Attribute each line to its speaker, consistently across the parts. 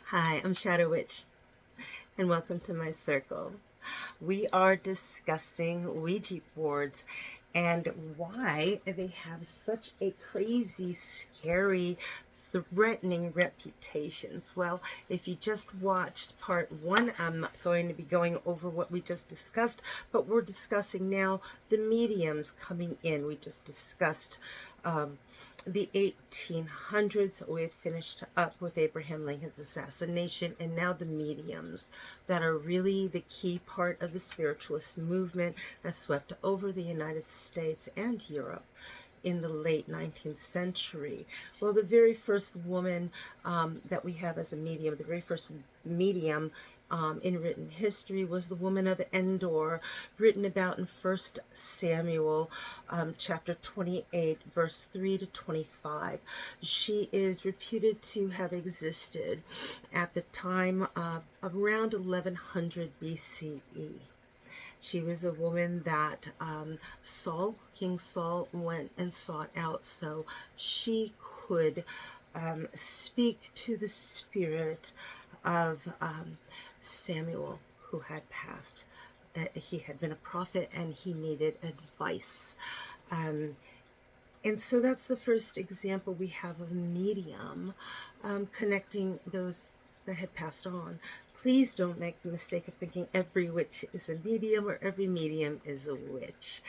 Speaker 1: Hi, I'm Shadow Witch, and welcome to my circle. We are discussing Ouija boards and why they have such a crazy, scary, threatening reputations. Well, if you just watched part one, I'm not going to be going over what we just discussed, but we're discussing now the mediums coming in. We just discussed the 1800s. We had finished up with Abraham Lincoln's assassination, and now the mediums that are really the key part of the spiritualist movement that swept over the United States and Europe in the late 19th century. Well, the very first woman that we have as a medium, the very first medium in written history was the woman of Endor, written about in 1 Samuel chapter 28, verse 3 to 25. She is reputed to have existed at the time of around 1100 BCE. She was a woman that King Saul, went and sought out, so she could speak to the spirit of Samuel, who had passed. He had been a prophet and he needed advice. And so that's the first example we have of a medium connecting those that had passed on. Please don't make the mistake of thinking every witch is a medium or every medium is a witch.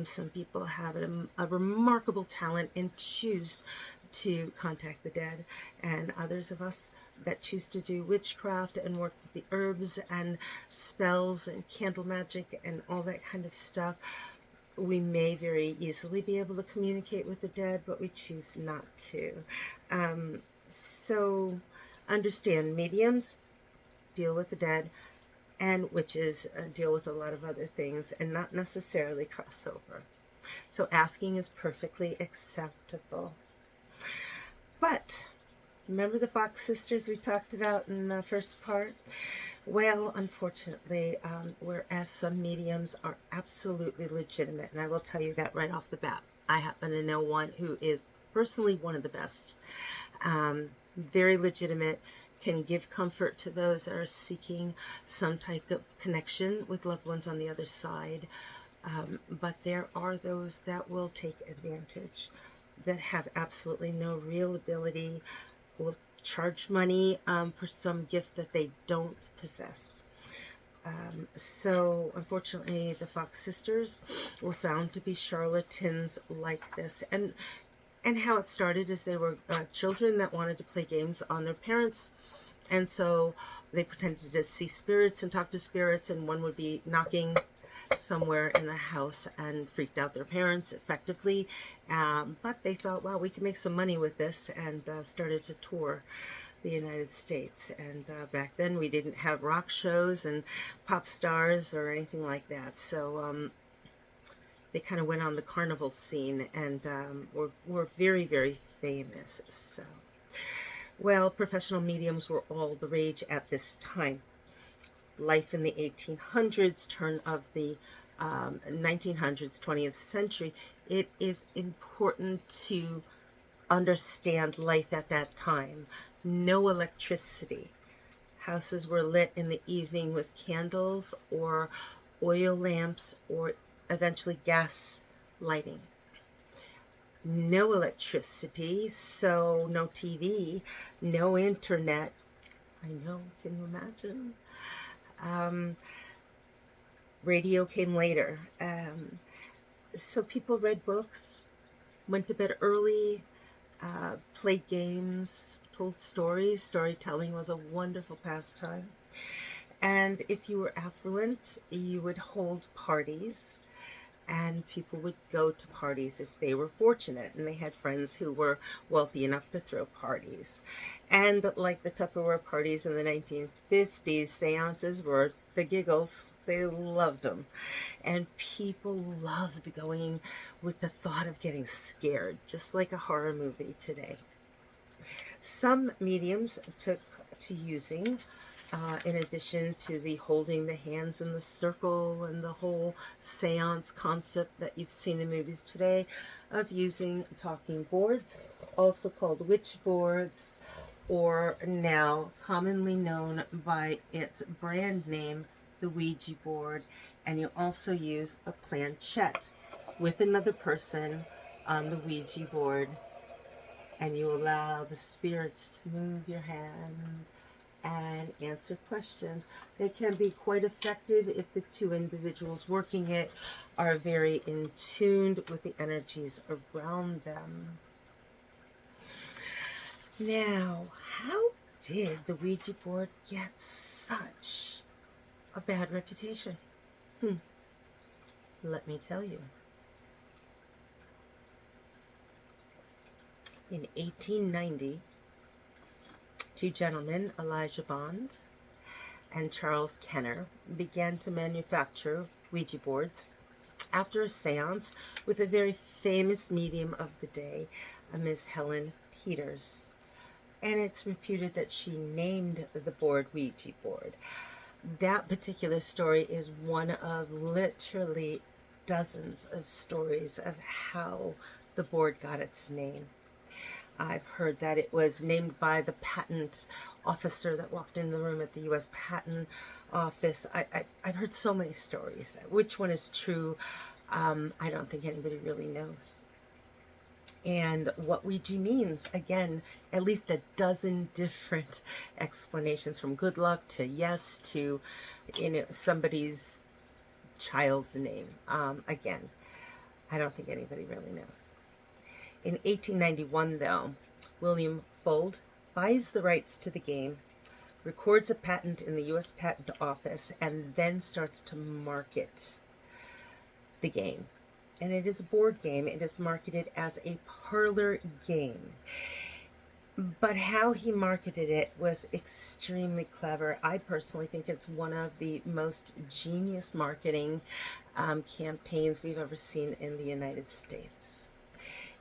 Speaker 1: Some people have a remarkable talent and choose to contact the dead, and others of us that choose to do witchcraft and work with the herbs and spells and candle magic and all that kind of stuff, we may very easily be able to communicate with the dead, but we choose not to. So understand, mediums deal with the dead, and witches deal with a lot of other things and not necessarily crossover. So asking is perfectly acceptable. But remember the Fox sisters we talked about in the first part? Well, unfortunately, whereas some mediums are absolutely legitimate, and I will tell you that right off the bat. I happen to know one who is personally one of the best. Very legitimate, can give comfort to those that are seeking some type of connection with loved ones on the other side. But there are those that will take advantage, that have absolutely no real ability, will charge money for some gift that they don't possess. So unfortunately, the Fox sisters were found to be charlatans like this. And how it started is they were children that wanted to play games on their parents, and so they pretended to see spirits and talk to spirits, and one would be knocking somewhere in the house and freaked out their parents effectively. But they thought, wow, we can make some money with this, and started to tour the United States. And back then we didn't have rock shows and pop stars or anything like that. So they kind of went on the carnival scene and were very, very famous. So, well, professional mediums were all the rage at this time. Life in the 1800s, turn of the 1900s, 20th century, it is important to understand life at that time. No electricity. Houses were lit in the evening with candles or oil lamps or eventually gas lighting. No electricity, so no TV, no internet. I know, can you imagine? Radio came later. So people read books, went to bed early, played games, told stories. Storytelling was a wonderful pastime. And if you were affluent, you would hold parties, and people would go to parties if they were fortunate and they had friends who were wealthy enough to throw parties. And like the Tupperware parties in the 1950s, seances were the giggles. They loved them. And people loved going with the thought of getting scared, just like a horror movie today. Some mediums took to using, in addition to the holding the hands in the circle and the whole seance concept that you've seen in movies today, of using talking boards, also called witch boards, or now commonly known by its brand name, the Ouija board. And you also use a planchette with another person on the Ouija board, and you allow the spirits to move your hand and answer questions. They can be quite effective if the two individuals working it are very in tune with the energies around them. Now, how did the Ouija board get such a bad reputation? Let me tell you. In 1890, two gentlemen, Elijah Bond and Charles Kenner, began to manufacture Ouija boards after a seance with a very famous medium of the day, a Miss Helen Peters. And it's reputed that she named the board Ouija board. That particular story is one of literally dozens of stories of how the board got its name. I've heard that it was named by the patent officer that walked in the room at the U.S. Patent Office. I've heard so many stories. Which one is true? I don't think anybody really knows. And what Ouija means, again, at least a dozen different explanations, from good luck to yes to, somebody's child's name. Again, I don't think anybody really knows. In 1891, though, William Fuld buys the rights to the game, records a patent in the U.S. Patent Office, and then starts to market the game. And it is a board game. It is marketed as a parlor game. But how he marketed it was extremely clever. I personally think it's one of the most genius marketing campaigns we've ever seen in the United States.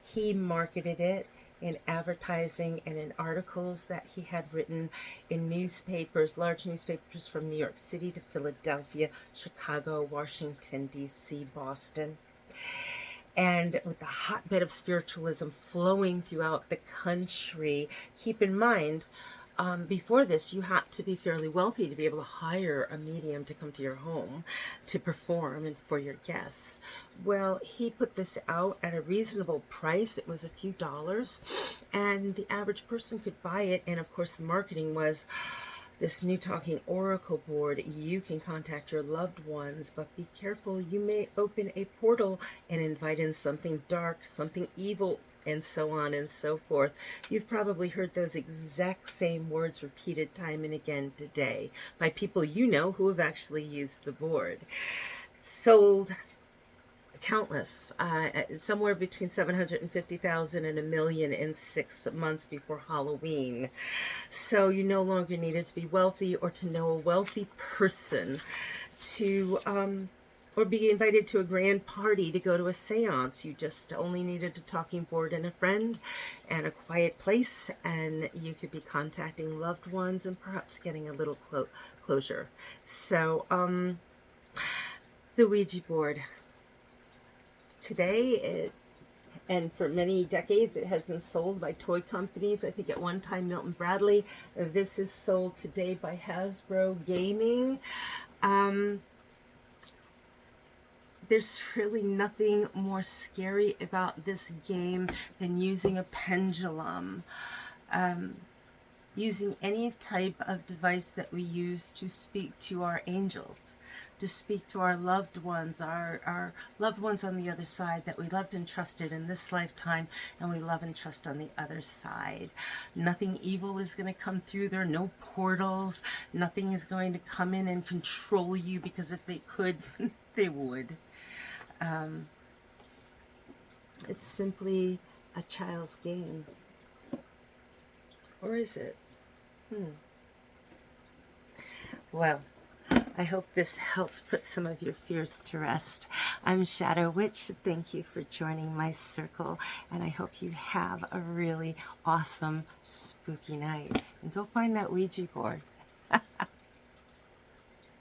Speaker 1: He marketed it in advertising and in articles that he had written in newspapers, large newspapers from New York City to Philadelphia, Chicago, Washington, D.C., Boston. And with the hotbed of spiritualism flowing throughout the country, keep in mind, before this, you had to be fairly wealthy to be able to hire a medium to come to your home to perform and for your guests. Well, he put this out at a reasonable price. It was a few dollars, and the average person could buy it. And of course, the marketing was this new talking oracle board. You can contact your loved ones, but be careful. You may open a portal and invite in something dark, something evil, and so on and so forth. You've probably heard those exact same words repeated time and again today by people you know who have actually used the board. Sold countless, somewhere between 750,000 and 1 million in 6 months before Halloween. So you no longer needed to be wealthy or to know a wealthy person to or be invited to a grand party to go to a seance. You just only needed a talking board and a friend and a quiet place, and you could be contacting loved ones and perhaps getting a little closure. So the Ouija board. Today, and for many decades, it has been sold by toy companies. I think at one time Milton Bradley. This is sold today by Hasbro Gaming. There's really nothing more scary about this game than using a pendulum. Using any type of device that we use to speak to our angels, to speak to our loved ones, our loved ones on the other side that we loved and trusted in this lifetime, and we love and trust on the other side. Nothing evil is going to come through there, no portals, nothing is going to come in and control you, because if they could, they would. It's simply a child's game. Or is it? Well, I hope this helped put some of your fears to rest. I'm Shadow Witch. Thank you for joining my circle, and I hope you have a really awesome, spooky night. And go find that Ouija board.